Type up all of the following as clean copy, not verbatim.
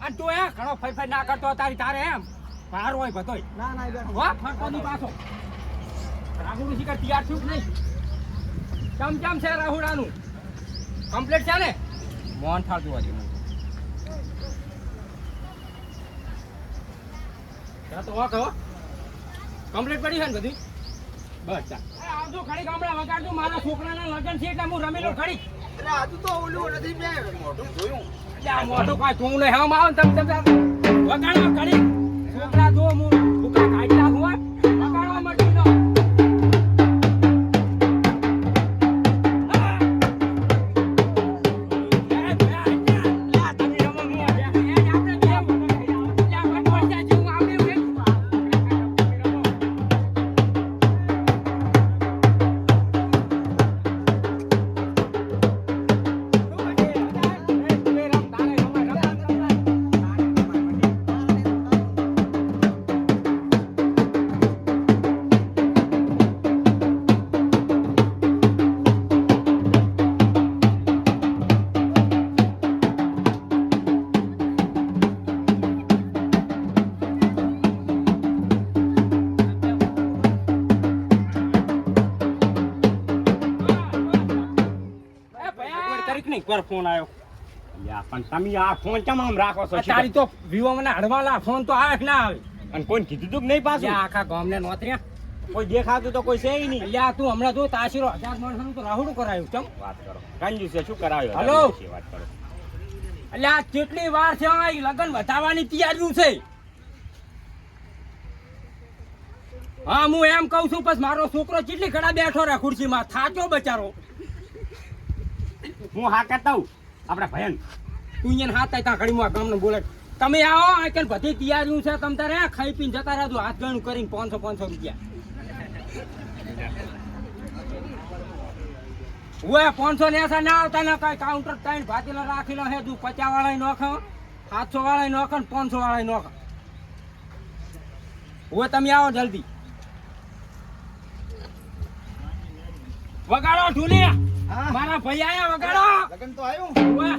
અને તું એ ઘણો ફઈ ના કરતો તારે એમ બહાર હોય બધોય ના વાહ ફરતો ની પાછો રાહુલ શિકાર તૈયાર છું કે નહીં ચમ છે રાહુડાનું કમ્પ્લીટ છે ને મોહન થાળ જોવા જેવું તો વાંકો કમ્પ્લીટ પડી છે ને બધી બસ ચાલ આવજો ખડી ગામડા વગાડજો મારા છોકરાના લગ્ન છે એટલે હું રમેલો ખડી એટલે આજુ તો ઓલું નથી મેં મોઢું જોયું એટલે આ મોઢું કાંઈ તું નહીં હા આવો તમે વગાડવા ખડી છોકરા જો હું ભૂકા કાઢી નાખું હોય વગાડવા મળી નો ફોન આવ્યો પણ તમે આ ફોન કેમ આમ રાખો છો તારી તો વિવો મને હડવાલા ફોન તો આવે કે ના આવે અને કોઈ કીધું તું કે નહીં પાછું આખા ગામને નોતર્યા કોઈ દેખાતું તો કોઈ છે નહીં એટલે તું હમણાં જો તાશીરો 1000 માણસનું તો રાહુડું કરાયું કેમ વાત કરો કંજુ છે શું કરાવ્યું હલો વાત કરો એટલે આ કેટલી વાર છે આ લગન વધાવવાની તૈયારીઓ છે હા હું એમ કહું છું બસ મારો છોકરો કેટલી ઘડા બેઠો રહે ખુરશીમાં થાચો બચારો હું હા કરતા હું આપણા ભયન તું અહીંયા હાથ ત્યાં ઘડીમાં ગામને બોલે તમે આવો આ કે બધી તૈયારીઓ છે તમે તારે ખાઈ પીને જતા રહેજો હાથ ગણું કરીને 500 રૂપિયા ઓય 500 ને એસા ના આવતા ને કઈ કાઉન્ટર ત્રણ ભાતીલા રાખેલો હે તું 50 વાળા નોખો 700 વાળા નોખો 500 વાળા નોખો ઓય તમે આવો જલ્દી વગાડો ઢુલિયા મારા ભાઈ આયા વગાડો લગન તો આવ્યું વાહ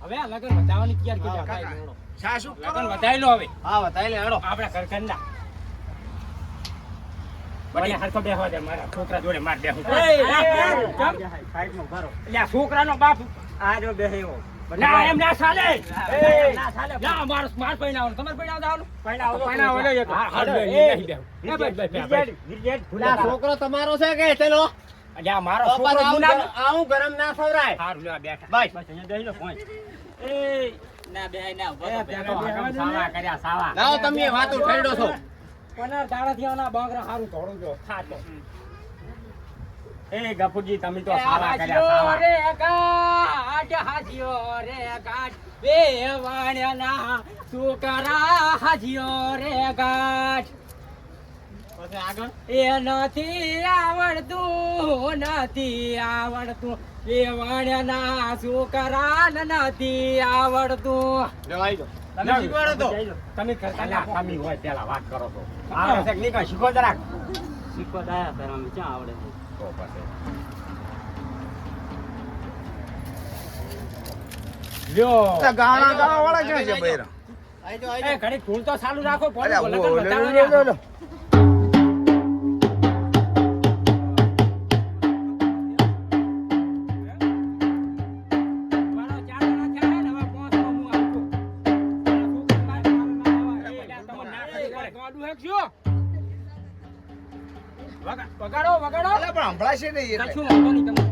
હવે આ લગન વધાવવાની તૈયાર કરી દે સાસુ લગન વધાઈ લો હવે હા વધાઈ લે હેડો આપણે ઘર કરના બને હરખો બેહવા દે મારા છોકરા જોડે માર બેહું સાઈડ નો ભરો એટલે છોકરાનો બાપ આ જો બેહ્યો ના એમ ના ચાલે ના ચાલે ના માર માર પૈણાવવાનું તમાર પૈણાવ દાવાનું પૈણાવ લે હા હા નહીં બેહું એ છોકરો તમારો છે કે ચલો અલ્યા મારો છોકરો આવું ગરમ ના સવરાય હારું લે બેઠા બસ અહીંયા બેહી લો ફોન એ ના બેહી ના ઉભો તો સાવા કર્યા સાવા લાવ તમે વાતો ઠેડો છો કોના દાડાથી આના બાંગરા હારું ધોળું જો થાતો એ ગફુજી તમે તો સાવા કર્યા સાવા રે ગાટ હાજીઓ રે ગાટ બે વાણ્યાના છોકરા હાજીઓ રે ગાટ એ નથી આવડતું એ વાણ્યાના છોકરા નથી આવડતું તમે શીખવાડો તો તમે કરતા ખામી હોય પેલા વાત કરો તો આવડે છે કે નહીં શીખો જરાક શીખો દાયા તારા ક્યાં આવડે છે તો પછી લ્યો ગાણા ગાવાવાળા ક્યાં છે બૈરા? એ ઘડીક ધૂળ તો ચાલુ રાખો અરે પોણી ઓ, લગન લે, બતાવો લે, લે, લે. મારો ચાર જણા થયા હે ને, હવે પાંચમો હું આવું છું. આ છોકરા મારે મારવા આવે. એટલે તમને ના ખબર પડે. ગોડું હેક છો? વગાડો વગાડો અલા, પણ સંભળાશે નહીં એટલે. કશું વાંધો નહીં તમને.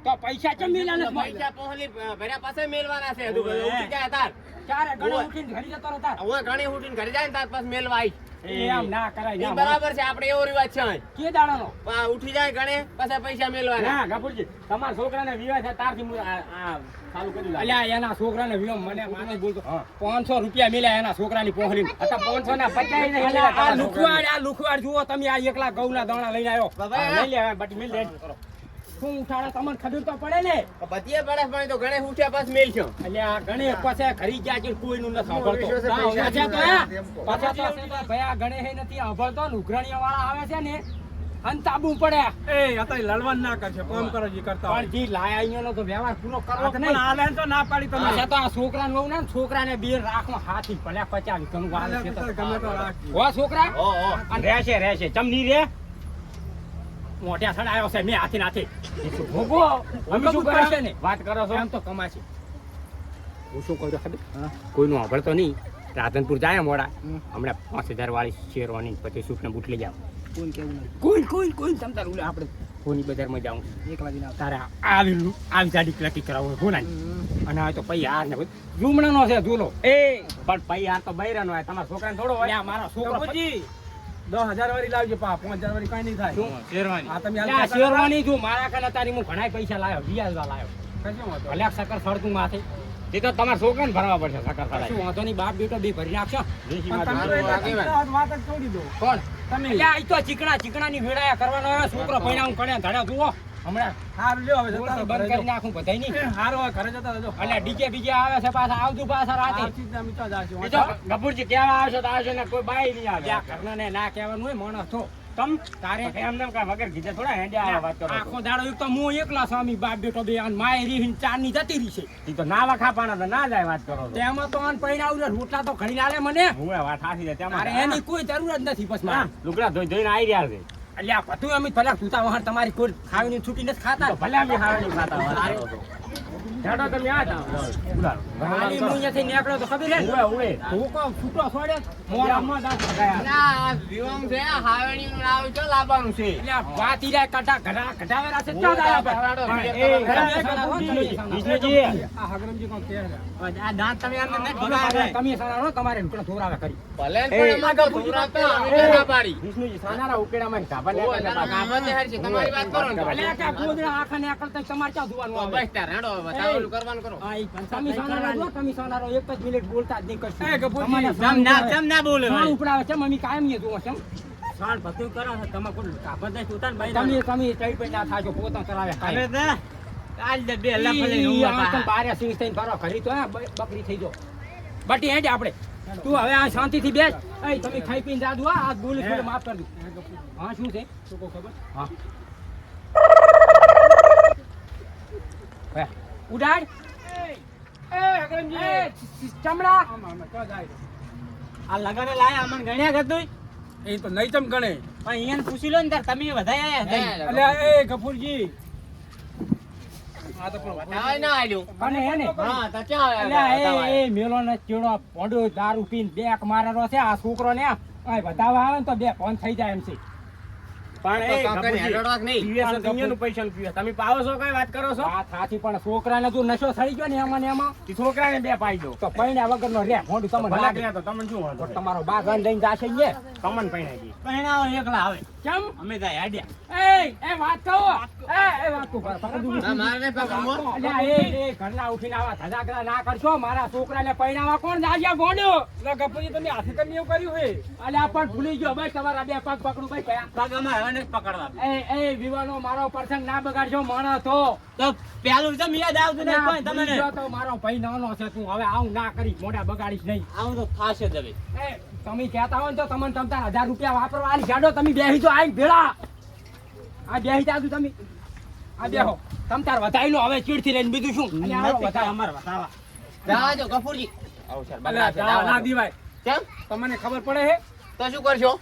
તો પૈસા ચમ મેલ્યા નથી? પૈસા પહોંચી ભર્યા પાસે મેલવાના છે હજુ ઉઠી જાય તાર ચારે ગણે ઉઠીને ઘરે જતો રહો તાર. હવે ઘણી ઉઠીને ઘરે જાય ને તાર પાસે મેલવા આવી એ આમ ના કરાય ઈ ના. બરાબર છે આપણે એવો રિવાજ છે અહીં. કે દાડાનો? ઉઠી જાય ઘણે પછી પૈસા મેલવાના ના ગફુરજી, તમારા છોકરાને વિવાહ છે તારથી હું આ ચાલુ કરી દઉં. અલ્યા એના છોકરાને વિવાહ મને માને બોલતો 500 રૂપિયા મિલ્યા એના છોકરાની પહોંચીને. અત્યારે 500 ના 50 નહીં મિલ્યા. આ લુખવાડ જુઓ તમે, આ એકલા ઘઉંના દાણા લઈને આવ્યો. બાબા, હા, લઈ લે હવે, બટી મિલ દે. શું ઉઠાડે તમને ખબર તો પડે ને. બતીએ પડે પણ તો ઘણે ઉઠ્યા પછી મેલ છે અલ્યા ગણે પાસે ખરી ગયા છે, કોઈનું નથી સાંભળતો. હા, હવે છે તો હે. પાછા તો છે તો ભઈ આ ગણે હે નથી સાંભળતો ને, ઉઘરાણીયા વાળા આવે છે ને અંતાબુ પડે. એ અત્યારે લડવાનું ના કરશે, કામ કરો જે કરતા હોય. પણ જી લાયા અહીંયાનો તો વ્યવહાર પૂરો કરવો આ કે પણ નહીં. આ લાઈન તો ના પાડી તમે. પાછા તો આ છોકરાને વહુ ને છોકરાને બે રાખમાં હાથી ભલ્યા 50 ઘણું વાલે છે તો. ગમે તો રાખજો. હો છોકરા ઓ અને રહેશે ચમની રે મોઢા સડાયો છે મેં હાથી નાથી ભોગો અમે શું કરે છે ને વાત કરો છો એમ તો કમાશે. હું શું કહું છું ખબર? કોઈનું સાંભળતો નહીં. રાધનપુર જાય મોડા હમણાં 5000 વાળી શેરવાની પછી સૂટને બૂટ લઈ જાવ. કોઈ તમ તાર આપણે ફોની બજારમાં જાઉં તારે આવી જાડી ક્લટી કરાવું ફોનાની અને હવે તો પૈ હાર ને રૂમણાનો છે ઝૂલો એ પણ પૈ હાર તો બૈરાનો હોય. તમારા છોકરાને થોડો હોય. મારો છોકરો 10,000 વાળી લાવજો પા, 5,000 વાળી કઈ નહીં થાય. શેરવાની આ તમે આ શેરવાની જો મારા કાને તારી હું ઘણા પૈસા લાવ્યો વ્યાજવા લાવ્યો. કશો વાંધો ભલે સકર ફરતું માથે તે તો તમારા છોકરાને ભરવા પડશે સકર ફરાય. શું વાંધો નહીં, બાપ બેટો બે ભરી નાખશો. નહીં. પણ તમે તો એટલા વાત જ છોડી દો. કોણ તમે અલ્યા ઈ તો ચીકણાની વેડાયા કરવાનો હોય. છોકરો પૈણા હું કણે ધડા જુઓ હમણાં હારું લ્યો હવે જતા રહો, બંધ ઘરે કરી જાઓ. નાખું બધાય નહીં. હારું હવે ઘરે જતા રહેજો. અલ્યા ડીજે બીજે આવે છે પાછા આવજો પાછા રાતે. આવતી જ અમે તો જાશું. બીજો ગફુરજી કેવા આવશે તો આવશે ને કોઈ બાઈ નહીં આવે. આ ઘરનાને ના કહેવાનું હોય માણસ છો તમ તારે એમ નેમ કાંઈ વગર કીધે થોડા હેંડ્યા આવા વાત કરો છો. આખો દાડો એક તો હું એકલા સ્વામી બાપ બેટો બે અને માય રીહીન ચારની જતી રહી છે. ઈ તો ના વખાપાના તો ના જાય વાત કરો છો. તેમાં તો અન પૈણા ઉરે રોટલા તો ઘણી લાલે મને. હુંય વાત સાચી છે તેમાં. અરે એની કોઈ જરૂર જ નથી બસ મારે. લુગડા ધોઈને આવી રહ્યા છે. અલ્યા બધું અમે ભલા તુતા વહાણ તમારી કોઈ ખાવીની છૂટી નથી ખાતા. ભલે અમે ખાવાની ખાતા હેડો તમે આ જાઓ. ખાલી હું અહીંયાથી નીકળ્યો તો ખબર છે ઉડે હું કહું છૂટો છોડે મોરામાં દાંત ભગાયા. ના વિવામ છે હાવેણીનું નામ છે લાવવાનું છે એટલે વાત ઈ રહ્યા કઢાવેલા છે ક્યાં દાયા પર? આ હગરમજી કોણ કહે છે? આ દાંત તમે અંદર નથી તમે ભગાવ્યા. સાનારો તમારે ઉકળો ધોરાવે કરી. ભલે ને પણ એમાં તો ધોરાવતા અમે ના પાડી વિષ્ણુજી સાનારા ઉકેડામાં ને ધાબા ઓ, લેતા તારા કામ જ હારી છે. તમારી વાત કરો ને. અલ્યા કે ગોદડા આખા ને આકળતા તમારે ક્યાં જોવાનું આવે? બસ તાર હેડો હવે તાર ઓલું કરવાનું કરો હા, ઈ તમે સાનારા જો, તમે સાનારો એક જ મિનિટ બોલતા જ નહીં કરશો. એ ગફુરજી, તમારે ચમ ના બોલે સાણ ઉપડાવે છે મમ્મી કાયમ નહીં જોવો છે સાણ બધું કરો છો તમે કોઈ કાપડ નહીં જોતા ને તમે ચઈ પઈ ના થાજો પોતા કરાવે કાયમ. આજ દે બે ઈ આ તો બારે સિંહ થઈને ફરો ખરી તો હે બકરી થઈ જો બટી હેડ આપણે તું હવે આ શાંતિથી બેસ. એ તમે ખાઈ પીને જાદુ આ બોલી થોડું માફ કરી દઉં. હા શું છે શું કહો ખબર? હા ઉડાડ એ હગરમજી ચમડા આ લગને લાયા અમન ગણ્યા ગતું એ તો નહીં ચમ ગણે. પણ અહીંયા પૂછી લો ને તાર તમે વધાયા અલ્યા એ ગફુરજી, આ તો પણ બતાવાય ના આલ્યું. અને એને હા, તો ક્યાં અલ્યા બતાવાય? એ મેલો ને ચીડો પોંડો દારૂ પીને બેક મારેલો છે આ છોકરો ને આ બતાવવા આવે ને તો બે ફોન થઈ જાય એમ છે. પણ તો એ કાકાને હેડોડવાક નહીં. પીવે છે તો અહીંયાનું પૈસાનું પીવે. તમે પાવો છો કઈ વાત કરો છો? વાત સાચી પણ છોકરાને તું નશો થઈ ગયો ને એમાં ને એમાં ઈ છોકરાને બે પાઈ દો. તો પૈણ્યા વગરનો રે મોઢું તમને ભલા લાગે કર્યા તો તમને શું વાંધો? તમારો બા ગન લઈને જાશે ને તમને પૈણા દી. પહેણાવો એકલા આવે. કેમ અમે જાય હાડ્યા. એ વાત કહો એ વાત કહો પકડું ના, મારે નહીં પકડવો. અલ્યા એ ઘરના ઉઠીને આવા ધજાગરા ના કરશો મારા છોકરાને પૈણાવા કોણ જાજ્યા ભોંડ્યો એટલે ગપુજી તમે હાથે કરીને એવું કર્યું હે? અલ્યા પણ ભૂલી ગયો ભાઈ તમારા બે પગ પકડું ભાઈ કયા પગ અમારે હવે નથી પકડવા. એ વિવાનો મારો પ્રસંગ ના બગાડશો માણસ તો તો પેલું તમે યાદ આવતું નહીં કોઈ તમને. ભૂલી ગયો તો મારો ભાઈ નાનો છે તું હવે આવું ના કરીશ મોઢા બગાડીશ નહીં આવું તો થાશે જ હવે. એ તમે કહેતા હોય ને તો તમને તમતાર 1000 રૂપિયા વાપરવા આલી જાડો તમે બેહી જો આઈ ભેળા આ બેહી જાજુ તમે આ બેહો તમતાર વધાઈ લો હવે ચીડથી લઈને બીજું શું અને આવો વધાય અમાર વધાવા જવા દો ગફુરજી. અલ્યા જાવા ના દીવાય. કેમ? તમને ખબર પડે હે? તો શું કરશો?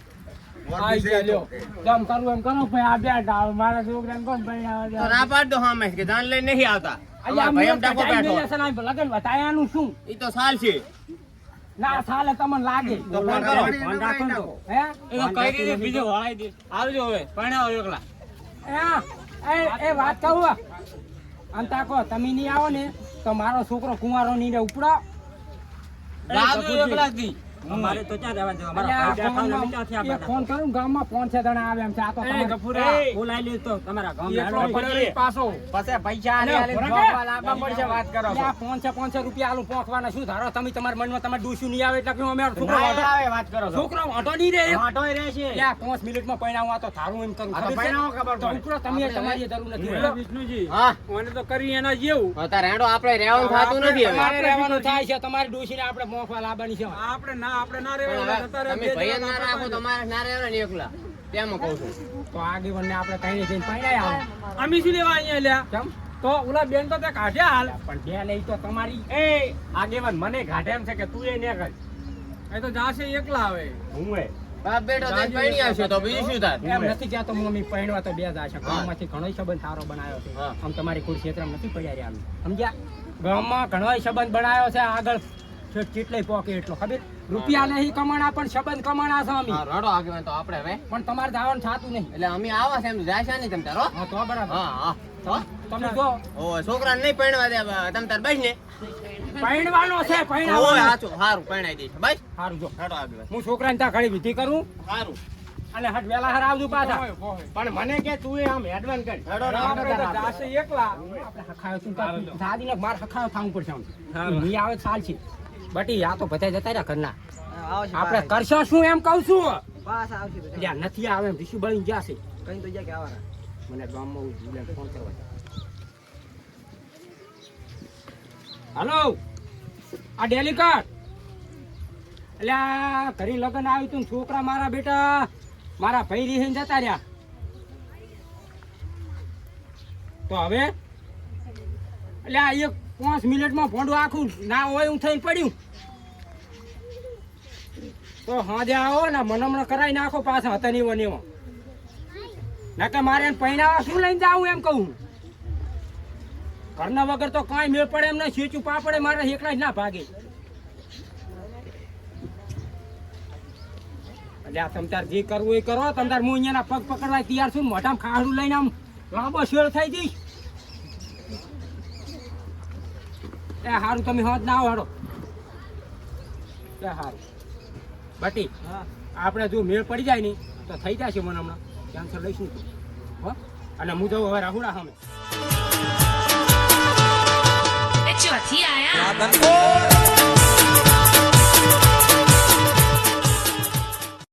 આઈ ગયા લ્યો જેમ કરવું એમ કરો ભાઈ આ બે ડાળ મારા છોકરાને કોણ પૈણાવે છે? તો ના પાડ દો સામે કે જાન લઈને નહીં આવતા. અલ્યા અમારા ભાઈ એમ અમે ટાંકો કટાઈ બેઠો. ગયેલા છે ને આ લગન વધાયાનું શું ઈ તો સાલ છે. ના સાલે તમને લાગે તો ફોન કરો. ફોન રાખો ને તો. હે એ તો કઈ રીતે બીજો વળાઈ દે. આવજો હવે પરણાવો એકલા. એ વાત કહું અંતા કહો તમે નહીં આવો ને તો મારો છોકરો કુંવારો ની ઉપડો આવજો એકલા જ દી. અમારે તો ક્યાં રહેવા દેવા મારા ભાઈ બેઠા ને વિચારથી આપણે ફોન કરું ગામમાં 5-6 જણા આવે એમ છે આ તો એ તમારે ગફુરા. બોલાવી લે તો તમારા એકલો ગામમાં પડ્યો રે પાછો. પછી પૈસા આલે આલે ભોળા જોબ કે? વાળા આપવા પડશે વાત કરો છો 500 રૂપિયા આલું પોંખવાના શું ધારો તમે તમારા મનમાં તમારે ડૂસું નહીં આવે એટલે કે અમે છોકરો ના વાંઢો- આવે વાત કરો છો. છોકરો વાંઢો નહીં રહે વાંટોય રહેશે. ત્યાં 5 મિનિટમાં પૈણાવું આ તો થારું એમ કરું આ તો ખબર છે? પૈણાવો ખબર તો પડે. ઉપડો તમે તમારી જરૂર નથી એ ઉપડો. વિષ્ણુજી હા. મને તો કરી એના જેવું. અત્યારે હેડો આપણે રહેવાનું થતું નથી હવે. તમારે રહેવાનું થાય છે તમારી ડોશીને આપણે મોંખવા લાવવાની છે આપણે ના પણ રહેવા હવે અત્યારે તમે બે ભાઈ જણા ના રાખો તો મારે ના રહેવાય ને એકલા. તેમ કહું છું. તો આગેવાનને આપણે કહીને જઈને પૈણાઈ આવો. અમે શું લેવા અહીંયા લ્યા? કેમ તો ઓલા બેન તો ત્યાં કાઢ્યા હાલ. પણ બે નહીં તો તમારી આગેવાન મને ઘાટે એમ છે કે તું એ ને કર એ તો જાશે એકલા હવે. હું એ બાપ બેટો તો પૈણી આવશે તો બીજું શું થાય? એમ નથી કહેતો હું અમે પૈણવા તો બે જશે ગામમાંથી ઘણો સંબંધ સારો બનાવ્યો છે હા. આમ તમારી કુલ ક્ષેત્રમાં નથી પડ્યા રહ્યા અમે સમજ્યા ગામમાં ઘણો સંબંધ બનાવ્યો છે આગળ કેટલે પોકે એટલો ખબર રૂપિયા નહીં કમાણા પણ સંબંધ કમાણા છે અમે હા, રડો આગેવાન તો આપણે હવે. પણ તમારે જવાનું થતું નહીં એટલે અમે આવા છે એમ જાશે નહીં તમ તારો. હા તો બરાબર હા હા. તો તમે જો ઓય છોકરાને નહીં પરણવા દે તમ તાર બસ ને. પૈણવાનો છે ઓય પૈણવાનો હાચું સારું પરણાઈ દઈશ બસ. સારું જો રડો આગેવાન. હું છોકરાને ત્યાં ઘડી વિધિ કરું સારું. અને હટ વેલા હાર આવજો પાછા હોય, હોય. પણ મને કે તું એ આમ એડવાન્સ કર હેડો ને આપણે તો જાશે એકલા. આપણે હખાયો તું દાદી ને માર હખાયો થાવું પડશે આમ હારું. નહીં આવે સાલ છે બટી આ તો બધા જતા રહ્યા ઘરના આપણે કરશો શું એમ કહું છું લ્યા નથી આવે એમ ઋષિ બળી ગયા છે મને ગામમાં ઉભીને ફોન કરવા દે. હાલો આ ડેલિકટ અલ્યા ઘરે લગ્ન આવ્યું તું ને છોકરા મારા બેટા મારા ભાઈ રીહીને જતા રહ્યા તો હવે અલ્યા એક 5 મિનિટમાં ભોંડું આખું ના હોય હું થઈને પડ્યું તો હાજે આવો ને મનમણ કરાવી નાખો પાછા હતા નહીં વનેવા નકર મારે એને પૈણાવા શું લઈને જાવું એમ કહું ઘરના વગર તો કાંઈ મેળ પડે એમ નહીં શીચું પાપડે મારે એકલા જ ના ભાગે એટલે આ તમ તાર જે કરવું એ કરો તમ તાર હું અહીંયાના પગ પકડવા તૈયાર છું મોઢામાં ખાડું લઈને આમ લાંબો શેર થઈ જઈશ એ સારું તમે હોત ના આવો હાડો એ સારું બટી આપણે જો મેળ પડી જાય ને તો થઈ જશે મને હમણાં કેન્સર લઈશું હો અને હું જવું હવે રાહુડા સામે